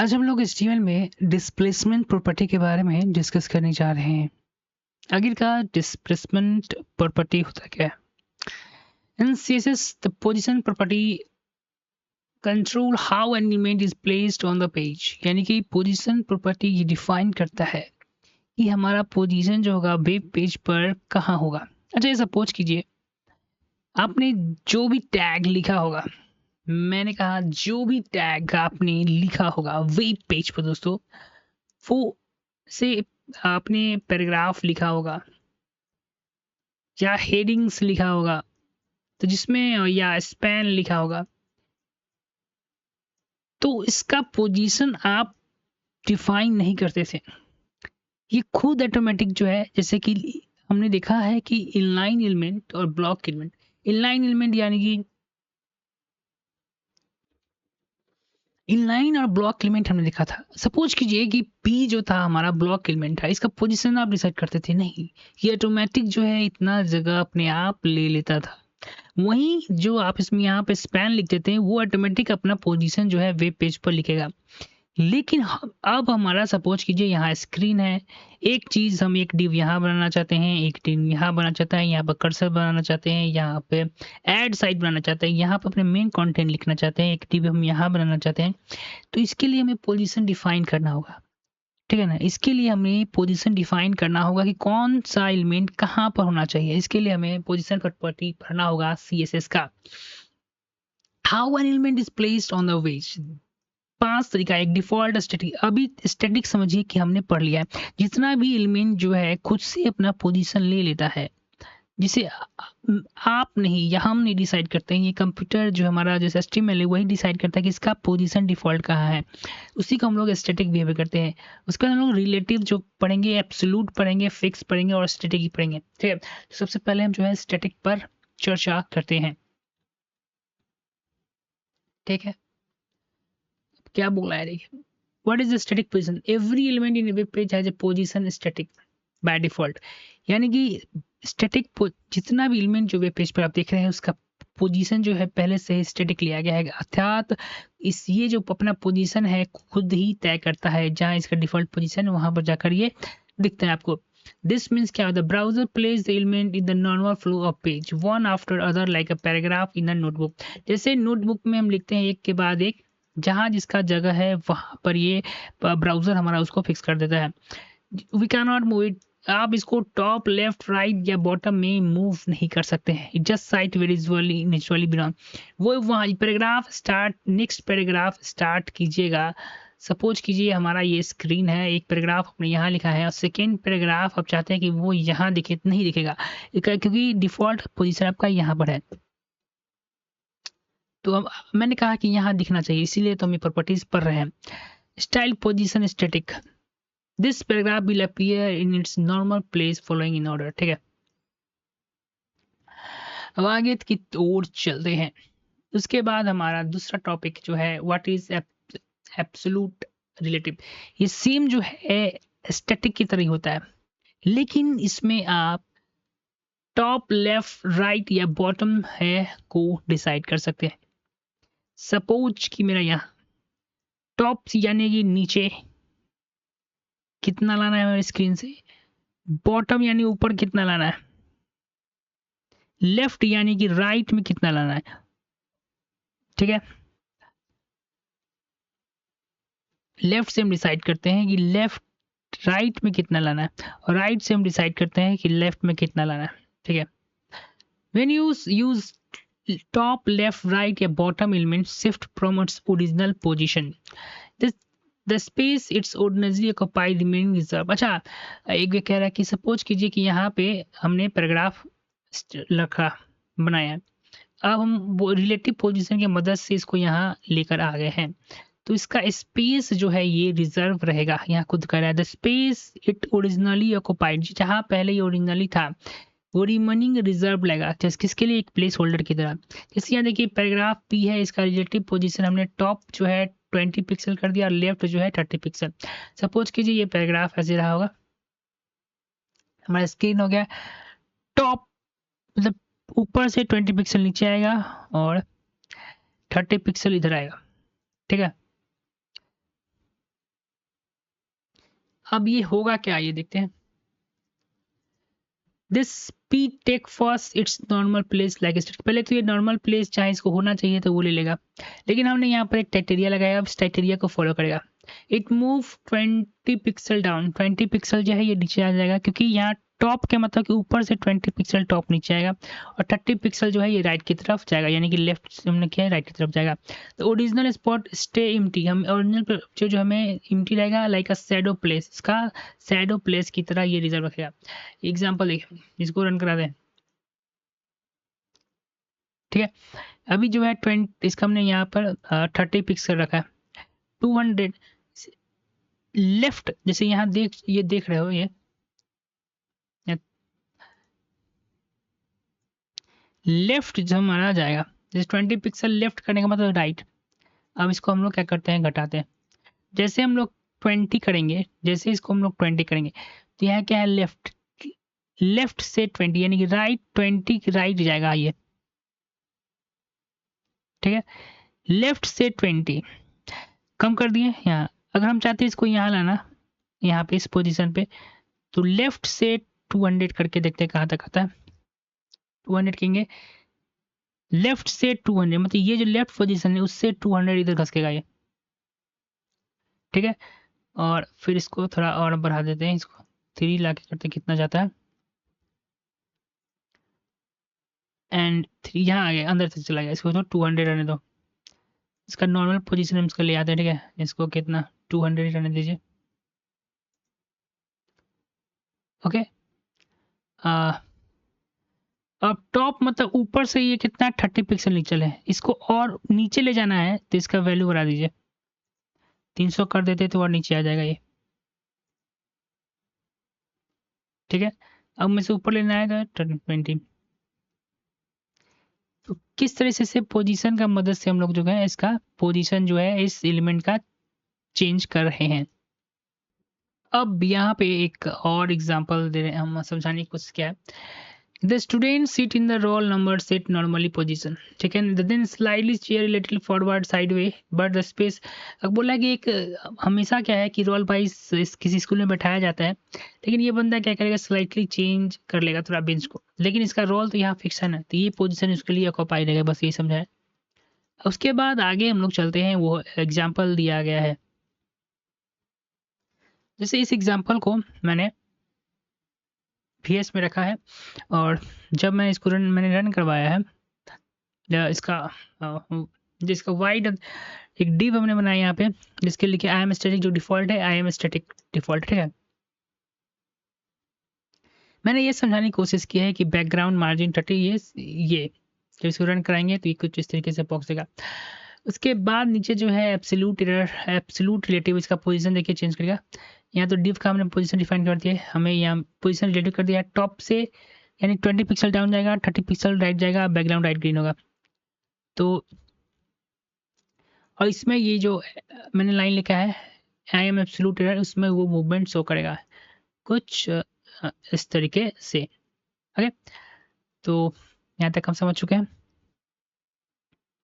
आज हम लोग HTML में डिस्प्लेसमेंट प्रॉपर्टी के बारे में डिस्कस करने जा रहे हैं। आखिरकार डिस्प्लेसमेंट प्रॉपर्टी होता क्या है? इन CSS the position property control how an element is placed on the page, यानी कि पोजीशन प्रॉपर्टी ये डिफाइन करता है कि हमारा पोजीशन जो होगा वेब पेज पर कहाँ होगा। अच्छा, ये सपोज कीजिए आपने जो भी टैग लिखा होगा, मैंने कहा जो भी टैग आपने लिखा होगा वेब पेज पर दोस्तों, वो से आपने पैराग्राफ लिखा होगा या हेडिंग्स लिखा होगा, तो जिसमें या स्पैन लिखा होगा, तो इसका पोजीशन आप डिफाइन नहीं करते थे। ये खुद ऑटोमेटिक जो है, जैसे कि हमने देखा है कि इनलाइन एलिमेंट और ब्लॉक एलिमेंट, इनलाइन एलिमेंट यानी कि इनलाइन और ब्लॉक एलिमेंट हमने देखा था। सपोज कीजिए कि पी जो था हमारा ब्लॉक एलिमेंट था, इसका पोजीशन आप डिसाइड करते थे नहीं, ये ऑटोमेटिक जो है इतना जगह अपने आप ले लेता था। वहीं जो आप इसमें यहाँ पे स्पैन लिख देते हैं, वो ऑटोमेटिक अपना पोजीशन जो है वेब पेज पर लिखेगा। लेकिन अब हमारा सपोज कीजिए यहाँ स्क्रीन है, एक चीज हम एक डिव यहाँ बनाना चाहते हैं, एक डिव यहाँ बनाना चाहते हैं, यहाँ पर कर्सर बनाना चाहते हैं, यहाँ पे ऐड साइट बनाना चाहते हैं, यहाँ पे अपने मेन कंटेंट लिखना चाहते हैं, एक डिव हम यहाँ बनाना चाहते हैं। तो इसके लिए हमें पोजीशन डिफाइन करना होगा, ठीक है ना। इसके लिए हमें पोजीशन डिफाइन करना होगा कि कौन सा एलिमेंट कहाँ पर होना चाहिए। इसके लिए हमें पोजीशन प्रॉपर्टी भरना होगा CSS का। How an element is placed on the page, 5 तरीका। एक डिफॉल्ट स्टैटिक, अभी स्टैटिक समझिए कि हमने पढ़ लिया है, जितना भी एलिमेंट जो है खुद से अपना पोजीशन ले लेता है, जिसे आप नहीं या हम नहीं डिसाइड करते हैं, ये कंप्यूटर जो हमारा जैसे HTML है वही डिसाइड करता है कि इसका पोजीशन डिफॉल्ट कहाँ है। उसी को हम लोग स्टैटिक बिहेवियर करते हैं। उसके बाद हम लोग रिलेटिव जो पढ़ेंगे, एब्सोल्यूट पढ़ेंगे, फिक्स पढ़ेंगे और स्टैटिक ही पढ़ेंगे, ठीक है। तो सबसे पहले हम जो है स्टैटिक पर चर्चा करते हैं, ठीक है। क्या बोला है देखिए, what is the static position? Every element in web page has a position static by default, यानी कि स्टैटिक जितना भी एलिमेंट जो वेब पेज पर आप देख रहे हैं उसका पोजीशन जो है पहले से ही स्टैटिक लिया गया है, अर्थात इस ये जो अपना पोजीशन है खुद ही तय करता है, जहां इसका डिफॉल्ट पोजीशन है वहां पर जाकर ये दिखता है आपको। दिस मीन्स क्या होता है? Browser place the element in the normal flow of page one after other like a paragraph in a notebook. जैसे नोटबुक में हम लिखते हैं एक के बाद एक, जहां जिसका जगह है वहां पर ये ब्राउजर हमारा उसको फिक्स कर देता है। We can not move it, आप इसको टॉप लेफ्ट राइट या बॉटम में मूव नहीं कर सकते हैं। It just site visually naturally belong. वो वहाँ paragraph start, next paragraph start कीजिएगा। सपोज कीजिए हमारा ये स्क्रीन है, एक पैराग्राफ आपने यहाँ लिखा है और सेकेंड पैराग्राफ आप चाहते हैं कि वो यहाँ दिखे, नहीं दिखेगा क्योंकि डिफॉल्ट पोजीशन आपका यहाँ पर है। तो अब मैंने कहा कि यहाँ दिखना चाहिए, इसीलिए तो हम ये प्रॉपर्टीज पढ़ रहे हैं। Style position static, this paragraph will appear in its normal place following in order, ठीक है। अब आगे की ओर चलते हैं। उसके बाद हमारा दूसरा टॉपिक जो है व्हाट इज एब्सोल्यूट रिलेटिव। ये सेम जो है स्टैटिक की तरह ही होता है, लेकिन इसमें आप टॉप लेफ्ट राइट या बॉटम है को डिसाइड कर सकते हैं। सपोज कि मेरा यहाँ टॉप यानी कि नीचे कितना लाना है मेरे स्क्रीन से, बॉटम यानी ऊपर कितना लाना है, लेफ्ट यानी कि राइट में कितना लाना है, ठीक है। लेफ्ट से हम डिसाइड करते हैं कि लेफ्ट राइट में कितना लाना है, और राइट से हम डिसाइड करते हैं कि लेफ्ट में कितना लाना है, ठीक है। When you use top left right या bottom element shift from its original position, this the space its originally occupied remaining reserve. अच्छा, एक भी कह रहा है कि सपोज कीजिए कि यहाँ पे हमने पैराग्राफ रखा, बनाया, अब हम वो रिलेटिव पोजीशन की मदद से इसको यहाँ लेकर आ गए हैं, तो इसका स्पेस जो है ये रिजर्व रहेगा। यहाँ खुद कह रहा है the space it originally occupied, जहाँ पहले ये ओरिजिनली था वो रिमेनिंग रिजर्व लगेगा, जैसे किसके लिए, एक प्लेस होल्डर की तरह। जैसे यहाँ देखिए पैराग्राफ पी है, इसका रिलेटिव पोजीशन हमने टॉप जो है 20 पिक्सल कर दिया और लेफ्ट जो है 30 पिक्सल। सपोज कीजिए ये पैराग्राफ ऐसे रहा होगा, हमारा स्क्रीन हो गया टॉप, मतलब ऊपर से 20 पिक्सल नीचे आएगा और 30 पिक्सल इधर आएगा, ठीक है। अब ये होगा क्या, ये देखते हैं। This P take first its normal place like state, पहले तो ये नॉर्मल प्लेस चाहे इसको होना चाहिए तो वो ले लेगा, लेकिन हमने यहाँ पर एक क्राइटेरिया लगाया, अब इस क्राइटेरिया को फॉलो करेगा। It move 20 pixel down, 20 pixel जो है ये नीचे आ जाएगा, क्योंकि यहाँ टॉप के मतलब कि ऊपर से 20 पिक्सल टॉप नीचे आएगा, और 30 पिक्सल जो है ये राइट की तरफ जाएगा, यानी कि लेफ्ट से हमने किया है राइट की तरफ जाएगा। तो ओरिजिनल स्पॉट स्टे इम्टी, हम ओरिजिनल जो हमें इम्टी रहेगा लाइक अ शैडो प्लेस, इसका शैडो प्लेस की तरह ये रिजर्व रखेगा। एग्जाम्पल देखिए, इसको रन करा दें, ठीक है। अभी जो है 20, इसका हमने यहाँ पर 30 पिक्सल रखा है, 200 लेफ्ट, जैसे यहाँ ये देख रहे हो, ये लेफ्ट जो हमारा जाएगा, जैसे 20 पिक्सल लेफ्ट करने का मतलब राइट। अब इसको हम लोग क्या करते हैं, घटाते हैं। जैसे हम लोग 20 करेंगे, जैसे इसको हम लोग 20 करेंगे, तो यहाँ क्या है, लेफ्ट, लेफ्ट से 20 यानी कि राइट 20 राइट जाएगा ये, ठीक है। लेफ्ट से 20 कम कर दिए यहाँ। अगर हम चाहते हैं इसको यहाँ लाना, यहाँ पे इस पोजीशन पे, तो लेफ्ट से 200 करके देखते हैं कहाँ तक आता है। 200 कहेंगे, लेफ्ट से 200 मतलब ये जो लेफ्ट पोजीशन है उससे 200 इधर खसकेगा ये, ठीक है। और फिर इसको थोड़ा और बढ़ा देते हैं, इसको 3 लाके करते हैं, कितना जाता है, एंड 3 यहाँ आ गया, अंदर से चला गया, इसको तो 200 रहने दो। इसका नॉर्मल पोजीशन हम इसका ले आते हैं, ठीक है। इसको कितना 200 रहने दीजिए, ओके। अब टॉप मतलब ऊपर से ये कितना 30 पिक्सल नीचे है, इसको और नीचे ले जाना है तो इसका वैल्यू बढ़ा दीजिए, 300 कर देते तो और नीचे आ जाएगा ये, ठीक है। अब मैं से ऊपर लेना आएगा 20। तो किस तरह से पोजीशन का मदद से हम लोग जो है इसका पोजीशन जो है इस एलिमेंट का चेंज कर रहे हैं। अब यहाँ पे एक और एग्जांपल दे रहे हैं, हम समझाने की कोशिश किया है। The students sit in the roll number set normally position, ठीक है। then slightly chair a little forward sideway but the space, अब बोला कि एक हमेशा क्या है कि रोल वाइज किसी स्कूल में बैठाया जाता है, लेकिन ये बंदा क्या करेगा, स्लाइटली चेंज कर लेगा थोड़ा बेंच को, लेकिन इसका रोल तो यहाँ फिक्सन है, तो ये पोजीशन उसके लिए ऑक्यूपाई रहेगा, बस ये समझा है। उसके बाद आगे हम लोग चलते हैं, वो एग्जाम्पल दिया गया है। जैसे इस एग्जाम्पल को मैंने VS में रखा है, और जब मैं इसको मैंने रन करवाया है, इसका जिसका वाइड एक डिव हमने बनाया यहाँ पे, जिसके लिखे आई एम स्टैटिक, जो डिफॉल्ट है आई एम स्टैटिक डिफॉल्ट, ठीक है। मैंने ये समझाने की कोशिश की है कि बैकग्राउंड मार्जिन 30, ये जब इसको रन कराएंगे तो ये कुछ इस तरीके से बॉक्स देगा। उसके बाद नीचे जो है एब्सोल्यूट एरर, एब्सोल्यूट रिलेटिव, इसका पोजीशन देखिए चेंज करेगा। यहाँ तो डिव का हमने पोजीशन डिफाइन कर दिया है, हमें यहाँ पोजीशन रिलेटिव कर दिया है, टॉप से यानी 20 पिक्सल डाउन जाएगा, 30 पिक्सल राइट जाएगा, बैकग्राउंड राइट ग्रीन होगा। तो और इसमें ये जो मैंने लाइन लिखा है आई एम एब्सोल्यूट एरर, उसमें वो मूवमेंट शो करेगा कुछ इस तरीके से, ओके। तो यहाँ तक हम समझ चुके हैं।